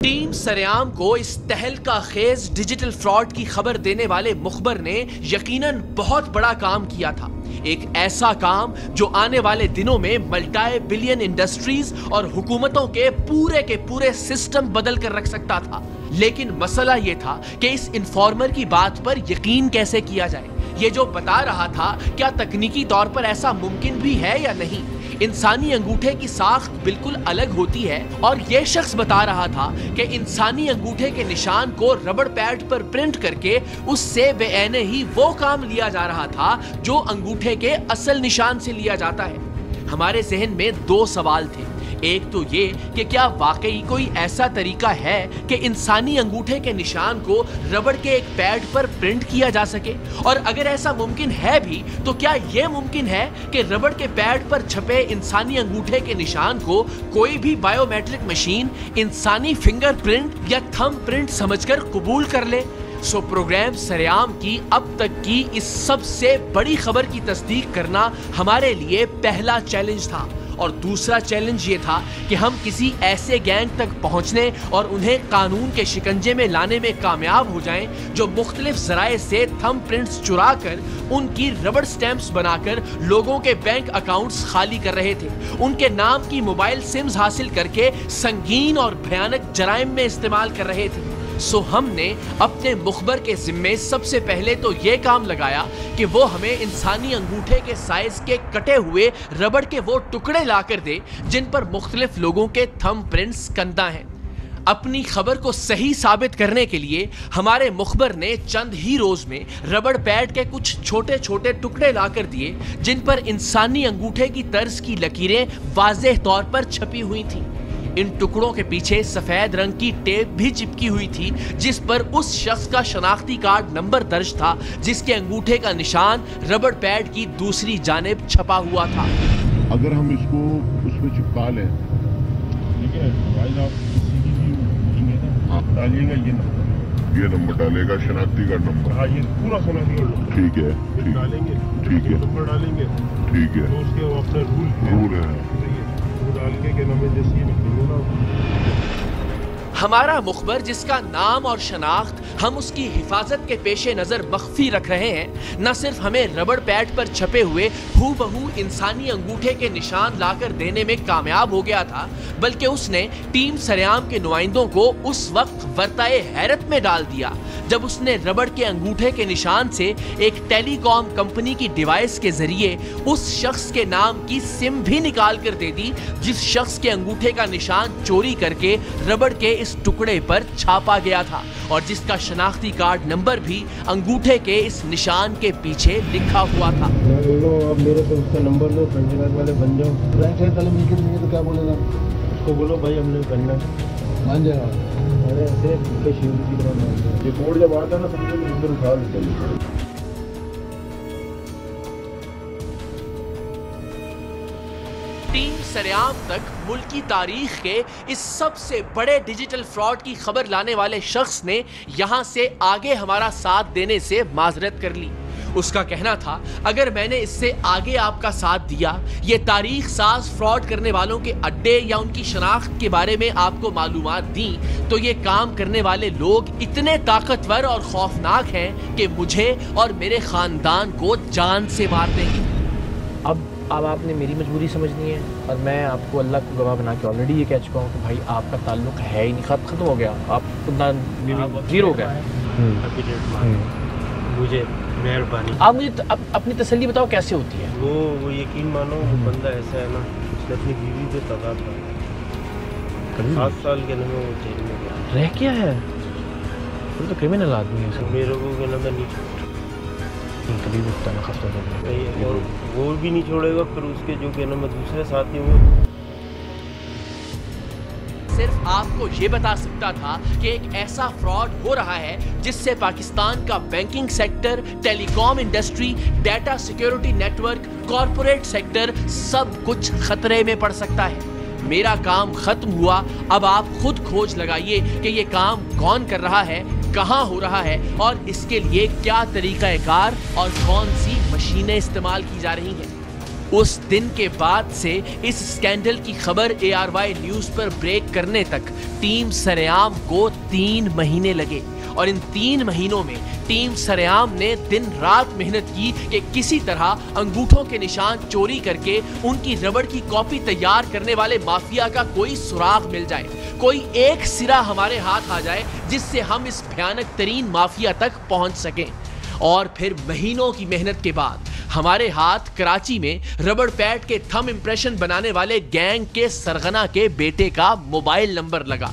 Team सरेआम को इस तहलका खेज डिजिटल फ्रॉड की खबर देने वाले मुखबर ने यकीनन बहुत बड़ा काम किया था। एक ऐसा काम जो आने वाले दिनों में मल्टी बिलियन इंडस्ट्रीज और हुकूमतों के पूरे सिस्टम बदल कर रख सकता था। लेकिन मसला यह था कि इस इन्फॉर्मर की बात पर यकीन कैसे किया जाए। ये जो बता रहा था, क्या तकनीकी तौर पर ऐसा मुमकिन भी है या नहीं। इंसानी अंगूठे की साख्त बिल्कुल अलग होती है और यह शख्स बता रहा था कि इंसानी अंगूठे के निशान को रबड़ पैड पर प्रिंट करके उससे बेऐने ही वो काम लिया जा रहा था जो अंगूठे के असल निशान से लिया जाता है। हमारे जहन में दो सवाल थे। एक तो ये कि क्या वाकई कोई ऐसा तरीका है कि इंसानी अंगूठे के निशान को रबड़ के एक पैड पर प्रिंट किया जा सके, और अगर ऐसा मुमकिन है भी तो क्या यह मुमकिन है कि रबड़ के पैड पर छपे इंसानी अंगूठे के निशान को कोई भी बायोमेट्रिक मशीन इंसानी फिंगरप्रिंट या थंब प्रिंट समझकर कबूल कर ले। सो प्रोग्राम सरेआम की अब तक की इस सबसे बड़ी खबर की तस्दीक करना हमारे लिए पहला चैलेंज था, और दूसरा चैलेंज ये था कि हम किसी ऐसे गैंग तक पहुंचने और उन्हें कानून के शिकंजे में लाने में कामयाब हो जाएं जो मुख्तलिफ जराए से थंब प्रिंट्स चुरा कर उनकी रबड़ स्टैंप्स बनाकर लोगों के बैंक अकाउंट्स खाली कर रहे थे, उनके नाम की मोबाइल सिम्स हासिल करके संगीन और भयानक जराइम में इस्तेमाल कर रहे थे। सो हमने अपने मुखबर के जिम्मे सबसे पहले तो ये काम लगाया कि वो हमें इंसानी अंगूठे के साइज के कटे हुए रबड़ के वो टुकड़े लाकर दे जिन पर मुख्तलिफ लोगों के थंब प्रिंट्स कंदा हैं। अपनी खबर को सही साबित करने के लिए हमारे मुखबर ने चंद ही रोज में रबड़ पैड के कुछ छोटे छोटे टुकड़े लाकर दिए जिन पर इंसानी अंगूठे की तर्ज की लकीरें वाज़ेह तौर पर छपी हुई थीं। इन टुकड़ों के पीछे सफेद रंग की टेप भी चिपकी हुई थी जिस पर उस शख्स का शनाख्ती कार्ड नंबर दर्ज था जिसके अंगूठे का निशान रबड़ पैड की दूसरी जानिब छपा हुआ था। अगर हम इसको उसमें चिपका लें, ठीक है, आप डालिएगा ये नंबर डालेगा, शनाख्ती कार्ड नंबर, हाँ ये पूरा शनाख्ती कार्ड, ठीक है, डालेंगे, ठीक है, नंबर डालेंगे, ठीक है, तो उसके अपना रूल है डाल के नाम जैसी हमारा मुखबर जिसका नाम और शनाख्त हम उसकी हिफाजत के पेशे नजर मख्फी रख रहे हैं, न सिर्फ हमें रबड़ पैड पर छपे हुए हूबहू इंसानी अंगूठे के निशान लाकर देने में कामयाब हो गया था, बल्कि उसने टीम सरेआम के नुमाइंदों को उस वक्त वर्ताए हैरत में डाल दिया जब उसने रबड़ के अंगूठे के निशान से एक टेलीकॉम कंपनी की डिवाइस के जरिए उस शख्स के नाम की सिम भी निकाल कर दे दी जिस शख्स के अंगूठे का निशान चोरी करके रबड़ के इस टुकड़े पर छापा गया था और जिसका शनाख्ती कार्ड नंबर भी अंगूठे के इस निशान के पीछे लिखा हुआ था। अब मेरे को उसका नंबर लो, फ्रेंचाइज वाले बन जाओ। फ्रेंचाइज वाले मिलकर नहीं तो क्या बोलेगा? उसको बोलो भाई हमने करना, मान जाएगा। अरे ऐसे शिव की तरह मान जाएगा। ये कोड जब आता है ना समझो नंबर उठा लेते। टीम सरेआम तक मुल्क की तारीख के इस सबसे बड़े डिजिटल फ्रॉड की खबर लाने वाले शख्स ने यहां से आगे हमारा साथ देने से माजरत कर ली। उसका कहना था, अगर मैंने इससे आगे आपका साथ दिया, ये तारीख साज फ्रॉड करने वालों के अड्डे या उनकी शनाख्त के बारे में आपको मालूमात दी, तो ये काम करने वाले लोग इतने ताकतवर और खौफनाक हैं कि मुझे और मेरे खानदान को जान से मार देंगे। अब आपने मेरी मजबूरी समझनी है और मैं आपको अल्लाह को गवाह बना के ऑलरेडी ये कह चुका हूँ कि भाई आपका ताल्लुक है ही नहीं, खत्म हो गया, आप जीरो हो गया। मुझे मेहरबानी, आप मुझे अपनी तसल्ली बताओ कैसे होती है? वो यकीन मानो, वो बंदा ऐसा है ना, उसने अपनी बीवी पे तलाक किया, 7 साल के अंदर वो जेल में गया। रह क्या है? वो तो क्रिमिनल आदमी है। मेरे को कहना नहीं कभी उठता ना खस्ता और वो भी नहीं छोड़ेगा, फिर उसके जो कहना मैं दूसरे साथी हूँ। सिर्फ आपको ये बता सकता था कि एक ऐसा फ्रॉड हो रहा है जिससे पाकिस्तान का banking sector, telecom industry, data security network, corporate sector सब कुछ खतरे में पड़ सकता है। मेरा काम खत्म हुआ, अब आप खुद खोज लगाइए कि ये काम कौन कर रहा है, कहां हो रहा है और इसके लिए क्या तरीकाकार और कौन सी मशीनें इस्तेमाल की जा रही हैं। उस दिन के बाद से इस स्कैंडल की खबर ARY न्यूज पर ब्रेक करने तक टीम सरेआम को 3 महीने लगे और इन 3 महीनों में टीम सरेआम ने दिन रात मेहनत की कि किसी तरह अंगूठों के निशान चोरी करके उनकी रबड़ की कॉपी तैयार करने वाले माफिया का कोई सुराग मिल जाए, कोई एक सिरा हमारे हाथ आ जाए जिससे हम इस भयानक तरीन माफिया तक पहुंच सकें। और फिर महीनों की मेहनत के बाद हमारे हाथ कराची में रबड़ पैड के थंब इंप्रेशन बनाने वाले गैंग के सरगना के बेटे का मोबाइल नंबर लगा।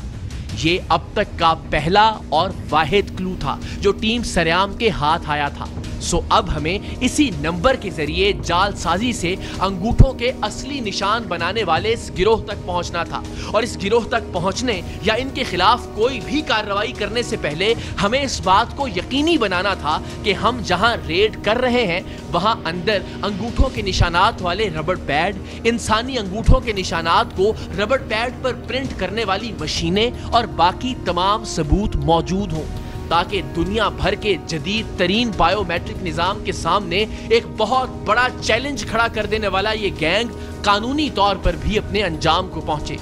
ये अब तक का पहला और वाहिद क्लू था जो टीम सरेआम के हाथ आया था। सो अब हमें इसी नंबर के जरिए जालसाजी से अंगूठों के असली निशान बनाने वाले इस गिरोह तक पहुंचना था और इस गिरोह तक पहुंचने या इनके खिलाफ कोई भी कार्रवाई करने से पहले हमें इस बात को यकीनी बनाना था कि हम जहां रेड कर रहे हैं वहां अंदर अंगूठों के निशानात वाले रबड़ पैड, इंसानी अंगूठों के निशानात को रबड़ पैड पर प्रिंट करने वाली मशीनें और बाकी तमाम सबूत मौजूद हों, ताकि दुनिया भर के जदीद तरीन बायोमेट्रिक निजाम के सामने एक बहुत बड़ा चैलेंज खड़ा कर देने वाला ये गैंग कानूनी तौर पर भी अपने अंजाम को पहुंचे।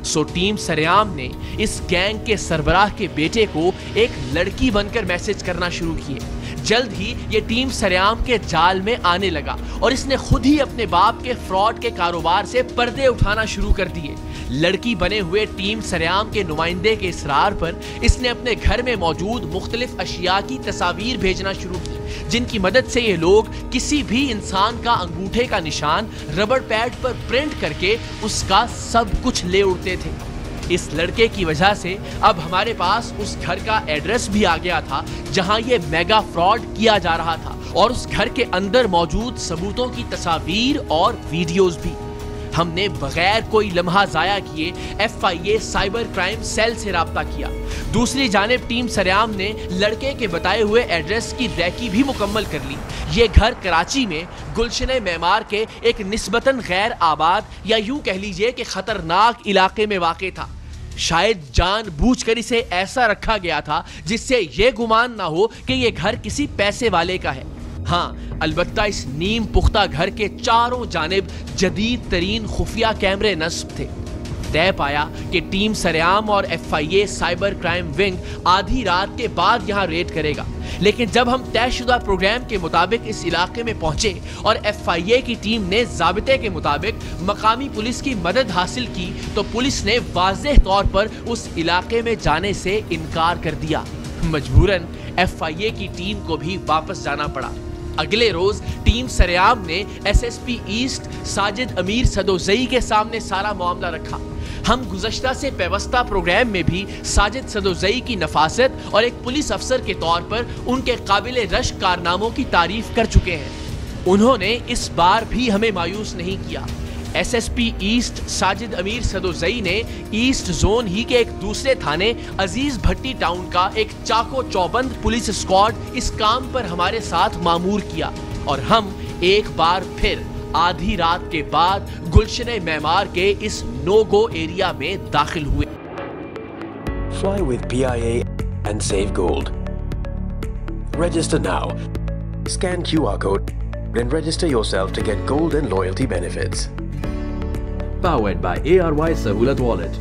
सो टीम सरेआम ने इस गैंग के सरबराह के बेटे को एक लड़की बनकर मैसेज करना शुरू किए। जल्द ही ये टीम सरेआम के जाल में आने लगा और इसने खुद ही अपने बाप के फ्रॉड के कारोबार से पर्दे उठाना शुरू कर दिए। लड़की बने हुए टीम सरेआम के नुमाइंदे के इसरार पर इसने अपने घर में मौजूद मुख्तलिफ अशिया की तस्वीर भेजना शुरू की, जिनकी मदद से ये लोग किसी भी इंसान का अंगूठे का निशान रबड़ पैड पर प्रिंट करके उसका सब कुछ ले उड़ते थे। इस लड़के की वजह से अब हमारे पास उस घर का एड्रेस भी आ गया था जहां ये मेगा फ्रॉड किया जा रहा था और उस घर के अंदर मौजूद सबूतों की तस्वीर और वीडियोस भी। हमने बगैर कोई लम्हा जाया किए FIA साइबर क्राइम सेल से राब्ता किया। दूसरी जानिब टीम सरेआम ने लड़के के बताए हुए एड्रेस की रैकी भी मुकम्मल कर ली। ये घर कराची में गुलशन मेमार के एक निस्बतन गैर आबाद या यूं कह लीजिए कि खतरनाक इलाके में वाक़े था। शायद जानबूझकर इसे ऐसा रखा गया था जिससे ये गुमान ना हो कि ये घर किसी पैसे वाले का है। हाँ, अलबत्ता इस नीम पुख्ता घर के चारों जानिब जदीद तरीन खुफिया कैमरे नस्ब थे। तय पाया कि टीम सरेआम और FIA साइबर क्राइम विंग आधी रात के बाद यहाँ रेड करेगा, लेकिन जब हम तयशुदा प्रोग्राम के मुताबिक इस इलाके में पहुंचे और FIA की टीम ने ज़ाबिते के मुताबिक मकामी पुलिस की मदद हासिल की तो पुलिस ने वाज़ेह तौर पर उस इलाके में जाने से इनकार कर दिया। मजबूरन FIA की टीम को भी वापस जाना पड़ा। अगले रोज टीम सरेआम ने SSP ईस्ट साजिद अमीर सदोजई के सामने सारा मामला रखा। हम गुज़श्ता से पेवस्ता प्रोग्राम में भी साजिद सदोजई की नफासत और एक पुलिस अफसर के तौर पर उनके काबिल रश्क कारनामों की तारीफ कर चुके हैं। उन्होंने इस बार भी हमें मायूस नहीं किया। SSP ईस्ट साजिद अमीर सदोजई ने ईस्ट जोन ही के एक दूसरे थाने अजीज भट्टी टाउन का एक चाको चौबंद पुलिस स्क्वाड इस काम पर हमारे साथ मामूर किया और हम एक बार फिर आधी रात के बाद गुलशन मेमार के इस नो गो एरिया में दाखिल हुए। Fly with PIA and save gold. Register now. Scan QR code and register yourself to get gold and loyalty benefits. Powered by ARY Sahulat Wallet.